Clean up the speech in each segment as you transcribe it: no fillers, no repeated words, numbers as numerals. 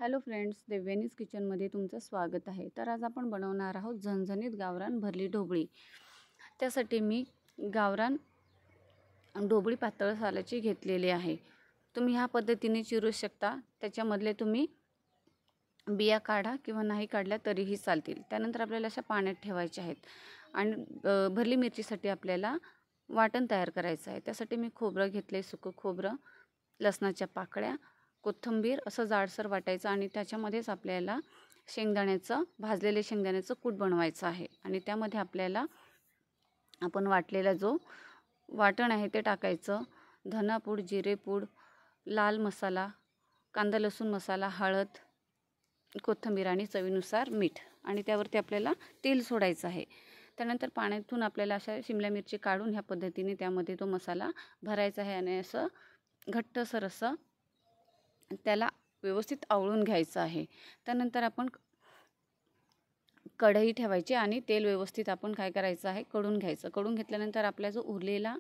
Hello friends, देवयानीज किचनमध्ये तुमचं स्वागत आहे। तर आज आपण बनवणार आहोत झणझणीत गावरान भरली ढोबळी। त्यासाठी मी गावरान ढोबळी पातळ सालाची घेतलेली आहे। तुम्ही ह्या पद्धतीने चिरू शकता। त्याच्यामधले तुम्ही बिया काढा किंवा नाही काढल्या तरीही चालतील। त्यानंतर आपल्याला अशा पाण्यात ठेवायचे आहेत आणि भरली मिरचीसाठी आपल्याला वाटण तयार करायचं आहे। त्यासाठी मी खोबरं घेतले, सुकं खोबरं, लसणाच्या पाकळ्या, कोथिंबीर असं जाडसर वाटायचं आणि त्याच्यामध्येच आपल्याला भाजलेले शेंगदाण्याचं कूट बनवायचं आहे आणि त्यामध्ये आपल्याला आपण वाटलेला जो वाटण आहे ते टाकायचं। धनापूड, जिरेपूड, लाल मसाला, कांदा लसूण मसाला, हळद, कोथिंबीर आणि चवीनुसार मीठ आणि त्यावरती आपल्याला तेल सोडायचं आहे। त्यानंतर पाण्यातून आपल्याला अशा शिमला मिरची काढून ह्या पद्धतीने त्यामध्ये तो मसाला भरायचा आहे आणि असं घट्टसर असं त्याला व्यवस्थित आवळून घ्यायचं आहे। त्यानंतर आपण कढई ठेवायची आणि तेल व्यवस्थित आपण काय करायचं आहे, कडून घ्यायचं। कडून घेतल्यानंतर आपला जो उरलेला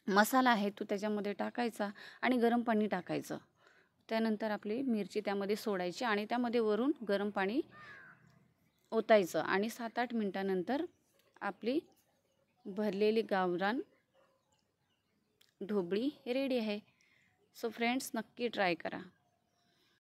मसाला आहे तो त्याच्यामध्ये टाकायचा आणि गरम पाणी टाकायचं। त्यानंतर आपली मिरची त्यामध्ये सोडायची आणि त्यामध्ये वरून गरम पाणी ओतायचं आणि 7-8 मिनिटानंतर आपली भरलेली गावरान ढोबळी रेडी आहे। सो फ्रेंड्स, नक्की ट्राय करा।